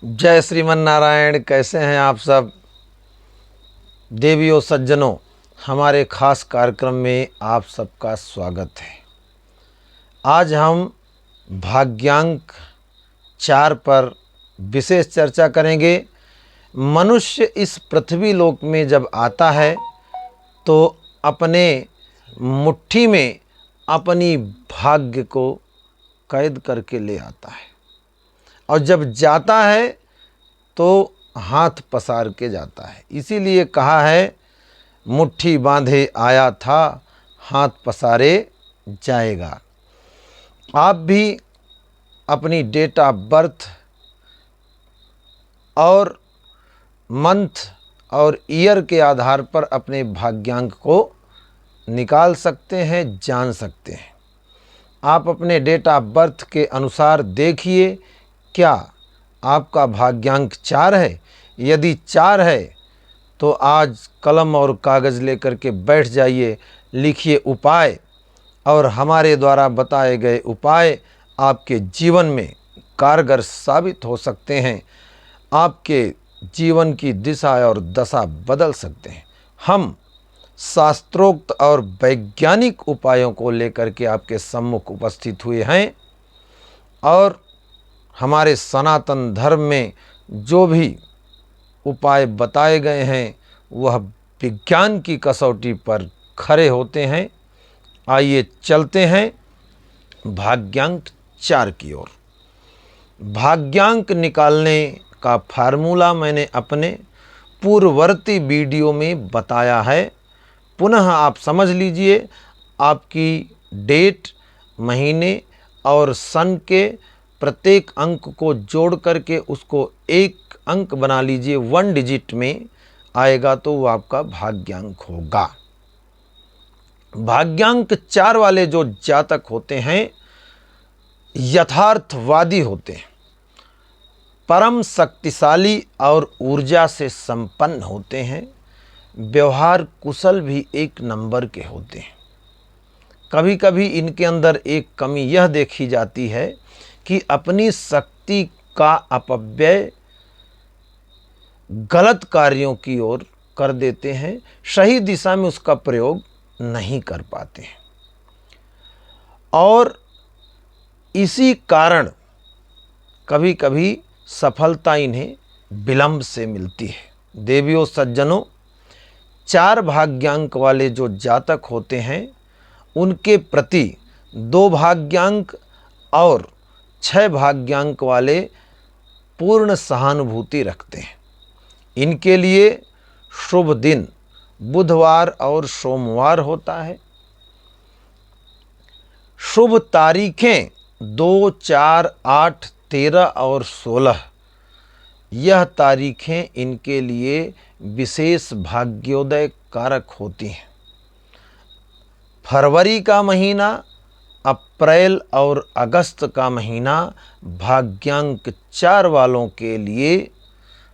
जय श्रीमन नारायण। कैसे हैं आप सब देवियों सज्जनों। हमारे खास कार्यक्रम में आप सबका स्वागत है। आज हम भाग्यांक 4 पर विशेष चर्चा करेंगे। मनुष्य इस पृथ्वी लोक में जब आता है तो अपने मुट्ठी में अपनी भाग्य को कैद करके ले आता है और जब जाता है तो हाथ पसार के जाता है। इसीलिए कहा है मुट्ठी बांधे आया था, हाथ पसारे जाएगा। आप भी अपनी डेट ऑफ बर्थ और मंथ और ईयर के आधार पर अपने भाग्यांक को निकाल सकते हैं, जान सकते हैं। आप अपने डेट ऑफ बर्थ के अनुसार देखिए क्या आपका भाग्यांक 4 है। यदि 4 है तो आज कलम और कागज़ लेकर के बैठ जाइए, लिखिए उपाय, और हमारे द्वारा बताए गए उपाय आपके जीवन में कारगर साबित हो सकते हैं। आपके जीवन की दिशा और दशा बदल सकते हैं। हम शास्त्रोक्त और वैज्ञानिक उपायों को लेकर के आपके सम्मुख उपस्थित हुए हैं और हमारे सनातन धर्म में जो भी उपाय बताए गए हैं वह विज्ञान की कसौटी पर खरे होते हैं। आइए चलते हैं भाग्यांक 4 की ओर। भाग्यांक निकालने का फार्मूला मैंने अपने पूर्ववर्ती वीडियो में बताया है। पुनः आप समझ लीजिए। आपकी डेट, महीने और सन के प्रत्येक अंक को जोड़ करके उसको एक अंक बना लीजिए। 1 डिजिट में आएगा तो वो आपका भाग्यांक होगा। भाग्यांक 4 वाले जो जातक होते हैं यथार्थवादी होते हैं, परम शक्तिशाली और ऊर्जा से संपन्न होते हैं, व्यवहार कुशल भी एक नंबर के होते हैं। कभी कभी इनके अंदर एक कमी यह देखी जाती है कि अपनी शक्ति का अपव्यय गलत कार्यों की ओर कर देते हैं, सही दिशा में उसका प्रयोग नहीं कर पाते हैं और इसी कारण कभी कभी सफलता इन्हें विलंब से मिलती है। देवियों सज्जनों, 4 भाग्यांक वाले जो जातक होते हैं उनके प्रति 2 भाग्यांक और 6 भाग्यांक वाले पूर्ण सहानुभूति रखते हैं। इनके लिए शुभ दिन बुधवार और सोमवार होता है। शुभ तारीखें 2, 4, 8, 13 और 16। यह तारीखें इनके लिए विशेष भाग्योदय कारक होती हैं। फरवरी का महीना, अप्रैल और अगस्त का महीना भाग्यांक 4 वालों के लिए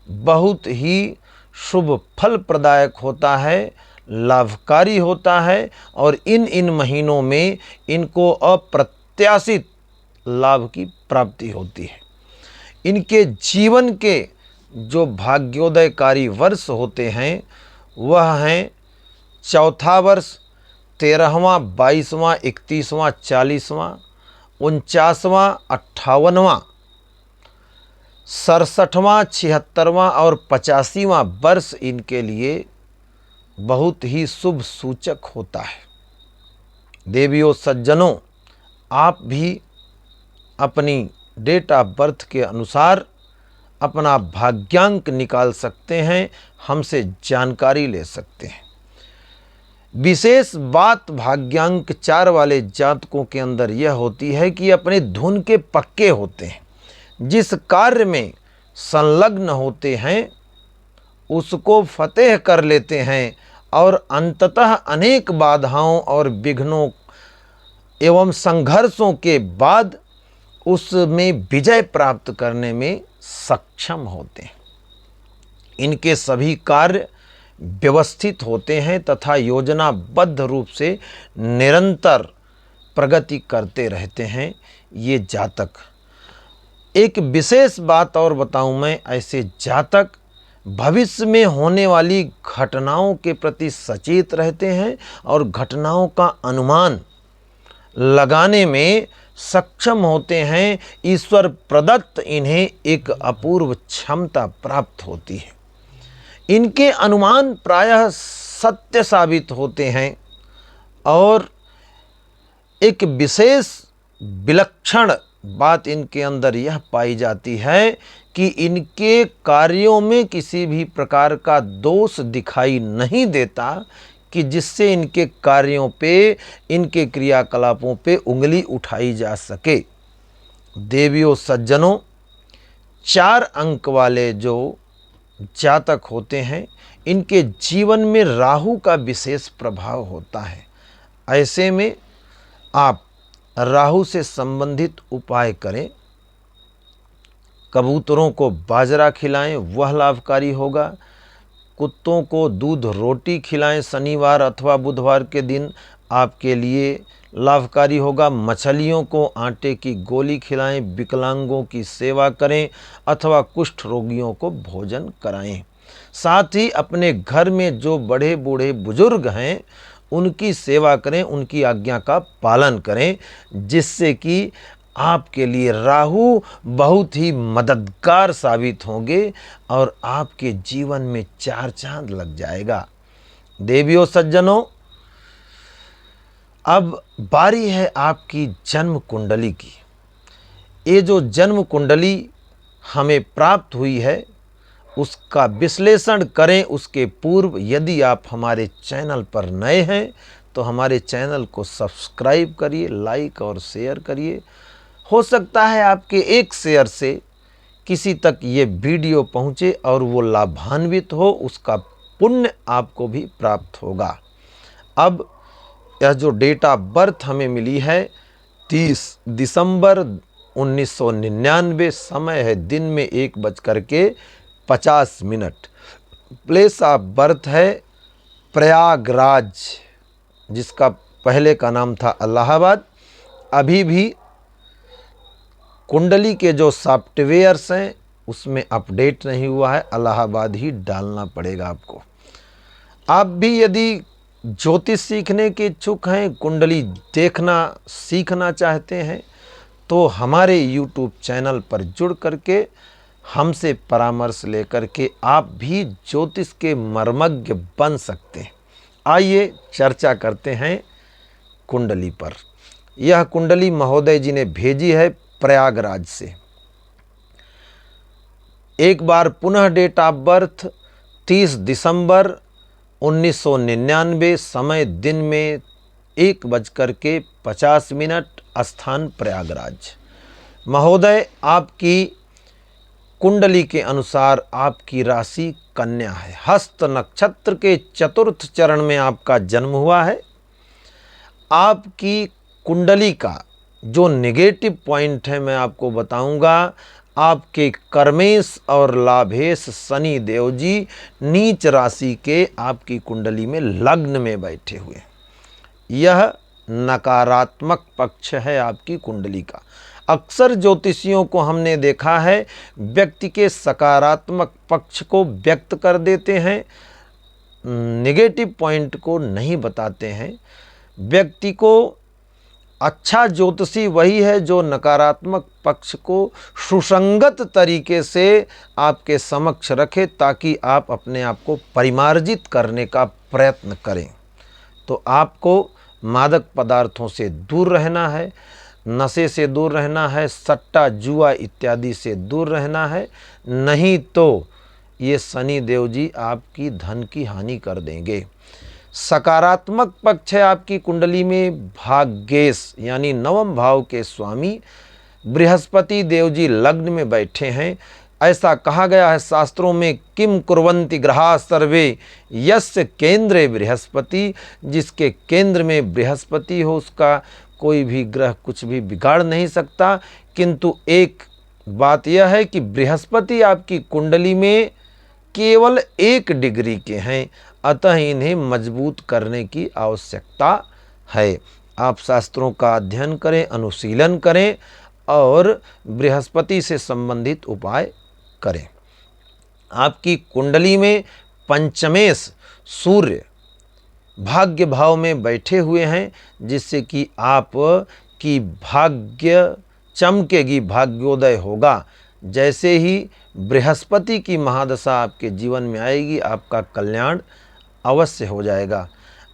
बहुत ही शुभ फल प्रदायक होता है, लाभकारी होता है और इन महीनों में इनको अप्रत्याशित लाभ की प्राप्ति होती है। इनके जीवन के जो भाग्योदयकारी वर्ष होते हैं वह हैं चौथा वर्ष, 13वां, 22वां, 31वां, 40वां, 49वां, 58वां, 67वां, 76वां और 85वां वर्ष इनके लिए बहुत ही शुभ सूचक होता है। देवियों सज्जनों, आप भी अपनी डेट ऑफ बर्थ के अनुसार अपना भाग्यांक निकाल सकते हैं, हमसे जानकारी ले सकते हैं। विशेष बात भाग्यांक 4 वाले जातकों के अंदर यह होती है कि अपने धुन के पक्के होते हैं। जिस कार्य में संलग्न होते हैं उसको फतेह कर लेते हैं और अंततः अनेक बाधाओं और विघ्नों एवं संघर्षों के बाद उसमें विजय प्राप्त करने में सक्षम होते हैं। इनके सभी कार्य व्यवस्थित होते हैं तथा योजनाबद्ध रूप से निरंतर प्रगति करते रहते हैं ये जातक। एक विशेष बात और बताऊं, मैं ऐसे जातक भविष्य में होने वाली घटनाओं के प्रति सचेत रहते हैं और घटनाओं का अनुमान लगाने में सक्षम होते हैं। ईश्वर प्रदत्त इन्हें एक अपूर्व क्षमता प्राप्त होती है। इनके अनुमान प्रायः सत्य साबित होते हैं और एक विशेष विलक्षण बात इनके अंदर यह पाई जाती है कि इनके कार्यों में किसी भी प्रकार का दोष दिखाई नहीं देता कि जिससे इनके कार्यों पे, इनके क्रियाकलापों पे उंगली उठाई जा सके। देवियों सज्जनों, 4 अंक वाले जो जातक होते हैं, इनके जीवन में राहु का विशेष प्रभाव होता है। ऐसे में आप राहु से संबंधित उपाय करें। कबूतरों को बाजरा खिलाएं, वह लाभकारी होगा। कुत्तों को दूध रोटी खिलाएं शनिवार अथवा बुधवार के दिन, आपके लिए लाभकारी होगा। मछलियों को आटे की गोली खिलाएं। विकलांगों की सेवा करें अथवा कुष्ठ रोगियों को भोजन कराएं। साथ ही अपने घर में जो बड़े बूढ़े बुजुर्ग हैं उनकी सेवा करें, उनकी आज्ञा का पालन करें, जिससे कि आपके लिए राहु बहुत ही मददगार साबित होंगे और आपके जीवन में 4 चांद लग जाएगा। देवियों सज्जनों, अब बारी है आपकी जन्म कुंडली की। ये जो जन्म कुंडली हमें प्राप्त हुई है उसका विश्लेषण करें। उसके पूर्व यदि आप हमारे चैनल पर नए हैं तो हमारे चैनल को सब्सक्राइब करिए, लाइक और शेयर करिए। हो सकता है आपके एक शेयर से किसी तक ये वीडियो पहुँचे और वो लाभान्वित हो, उसका पुण्य आपको भी प्राप्त होगा। अब यह जो डेट ऑफ बर्थ हमें मिली है 30 दिसंबर 1999, समय है दिन में 1:50। प्लेस ऑफ बर्थ है प्रयागराज, जिसका पहले का नाम था इलाहाबाद। अभी भी कुंडली के जो सॉफ्टवेयर्स हैं उसमें अपडेट नहीं हुआ है, इलाहाबाद ही डालना पड़ेगा आपको। आप भी यदि ज्योतिष सीखने के इच्छुक हैं, कुंडली देखना सीखना चाहते हैं, तो हमारे YouTube चैनल पर जुड़ करके हमसे परामर्श लेकर के आप भी ज्योतिष के मर्मज्ञ बन सकते हैं। आइए चर्चा करते हैं कुंडली पर। यह कुंडली महोदय जी ने भेजी है प्रयागराज से। एक बार पुनः डेट ऑफ बर्थ 30 दिसंबर 1999, समय दिन में 1:50, स्थान प्रयागराज। महोदय, आपकी कुंडली के अनुसार आपकी राशि कन्या है। हस्त नक्षत्र के चतुर्थ चरण में आपका जन्म हुआ है। आपकी कुंडली का जो नेगेटिव पॉइंट है मैं आपको बताऊंगा। आपके कर्मेश और लाभेश शनि देव जी नीच राशि के आपकी कुंडली में लग्न में बैठे हुए। यह नकारात्मक पक्ष है आपकी कुंडली का। अक्सर ज्योतिषियों को हमने देखा है व्यक्ति के सकारात्मक पक्ष को व्यक्त कर देते हैं, नेगेटिव पॉइंट को नहीं बताते हैं। व्यक्ति को अच्छा ज्योतिषी वही है जो नकारात्मक पक्ष को सुसंगत तरीके से आपके समक्ष रखे, ताकि आप अपने आप को परिमार्जित करने का प्रयत्न करें। तो आपको मादक पदार्थों से दूर रहना है, नशे से दूर रहना है, सट्टा जुआ इत्यादि से दूर रहना है, नहीं तो ये शनि देव जी आपकी धन की हानि कर देंगे। सकारात्मक पक्ष है आपकी कुंडली में भाग्येश यानी 9वें भाव के स्वामी बृहस्पति देव जी लग्न में बैठे हैं। ऐसा कहा गया है शास्त्रों में, किम कुर्वन्ति ग्रहा सर्वे यस्य केंद्रे बृहस्पति, जिसके केंद्र में बृहस्पति हो उसका कोई भी ग्रह कुछ भी बिगाड़ नहीं सकता। किंतु एक बात यह है कि बृहस्पति आपकी कुंडली में केवल 1 डिग्री के हैं, अतः इन्हें मजबूत करने की आवश्यकता है। आप शास्त्रों का अध्ययन करें, अनुशीलन करें और बृहस्पति से संबंधित उपाय करें। आपकी कुंडली में पंचमेश सूर्य भाग्य भाव में बैठे हुए हैं, जिससे कि आप की भाग्य चमकेगी, भाग्योदय होगा। जैसे ही बृहस्पति की महादशा आपके जीवन में आएगी, आपका कल्याण अवश्य हो जाएगा।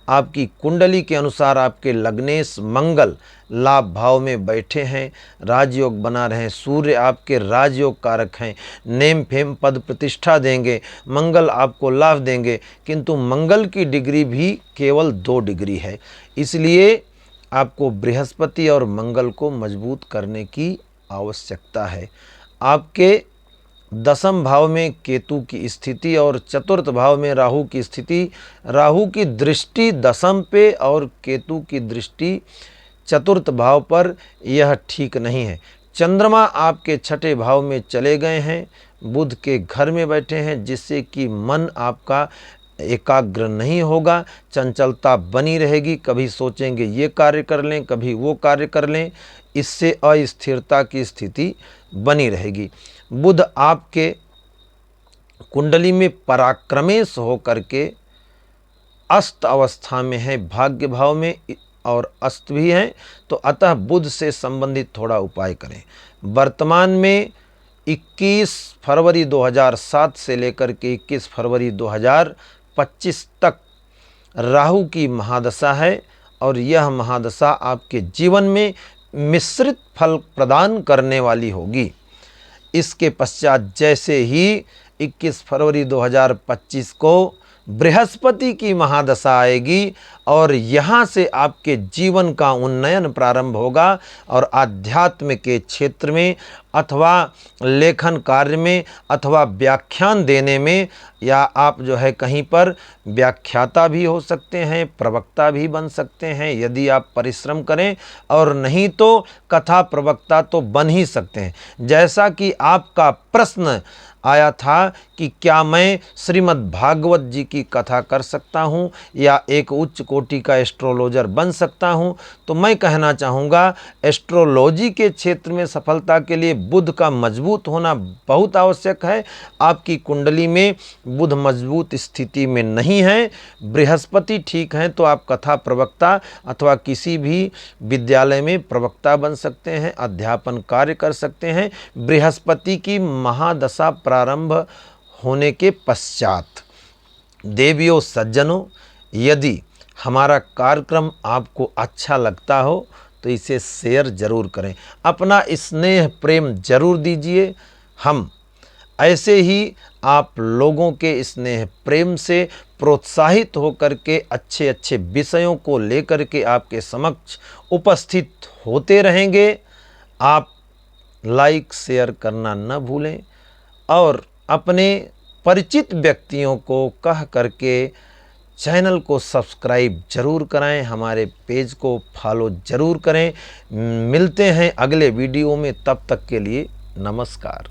आपकी कुंडली के अनुसार आपके लग्नेश मंगल लाभ भाव में बैठे हैं, राजयोग बना रहे हैं। सूर्य आपके राजयोग कारक हैं, नेम फेम पद प्रतिष्ठा देंगे, मंगल आपको लाभ देंगे। किंतु मंगल की डिग्री भी केवल 2 डिग्री है, इसलिए आपको बृहस्पति और मंगल को मजबूत करने की आवश्यकता है। आपके 10वें भाव में केतु की स्थिति और 4th भाव में राहु की स्थिति, राहु की दृष्टि 10वें पे और केतु की दृष्टि 4th भाव पर, यह ठीक नहीं है। चंद्रमा आपके 6ठे भाव में चले गए हैं, बुध के घर में बैठे हैं, जिससे कि मन आपका एकाग्र नहीं होगा, चंचलता बनी रहेगी। कभी सोचेंगे ये कार्य कर लें, कभी वो कार्य कर लें, इससे अस्थिरता की स्थिति बनी रहेगी। बुध आपके कुंडली में पराक्रमेश होकर के अस्त अवस्था में है, भाग्य भाव में और अस्त भी है, तो अतः बुध से संबंधित थोड़ा उपाय करें। वर्तमान में 21 फरवरी 2007 से लेकर के 21 फरवरी 2025 तक राहु की महादशा है, और यह महादशा आपके जीवन में मिश्रित फल प्रदान करने वाली होगी। इसके पश्चात जैसे ही 21 फरवरी 2025 को बृहस्पति की महादशा आएगी और यहाँ से आपके जीवन का उन्नयन प्रारंभ होगा, और आध्यात्म के क्षेत्र में अथवा लेखन कार्य में अथवा व्याख्यान देने में, या आप जो है कहीं पर व्याख्याता भी हो सकते हैं, प्रवक्ता भी बन सकते हैं यदि आप परिश्रम करें, और नहीं तो कथा प्रवक्ता तो बन ही सकते हैं। जैसा कि आपका प्रश्न आया था कि क्या मैं श्रीमद् भागवत जी की कथा कर सकता हूँ या एक उच्च कोटि का एस्ट्रोलॉजर बन सकता हूँ, तो मैं कहना चाहूँगा एस्ट्रोलॉजी के क्षेत्र में सफलता के लिए बुध का मजबूत होना बहुत आवश्यक है। आपकी कुंडली में बुध मजबूत स्थिति में नहीं है, बृहस्पति ठीक हैं, तो आप कथा प्रवक्ता अथवा किसी भी विद्यालय में प्रवक्ता बन सकते हैं, अध्यापन कार्य कर सकते हैं। बृहस्पति की महादशा प्रारंभ होने के पश्चात देवियों सज्जनों, यदि हमारा कार्यक्रम आपको अच्छा लगता हो तो इसे शेयर जरूर करें, अपना स्नेह प्रेम जरूर दीजिए। हम ऐसे ही आप लोगों के स्नेह प्रेम से प्रोत्साहित होकर के अच्छे अच्छे विषयों को लेकर के आपके समक्ष उपस्थित होते रहेंगे। आप लाइक शेयर करना न भूलें, और अपने परिचित व्यक्तियों को कह करके चैनल को सब्सक्राइब जरूर कराएं, हमारे पेज को फॉलो जरूर करें। मिलते हैं अगले वीडियो में, तब तक के लिए नमस्कार।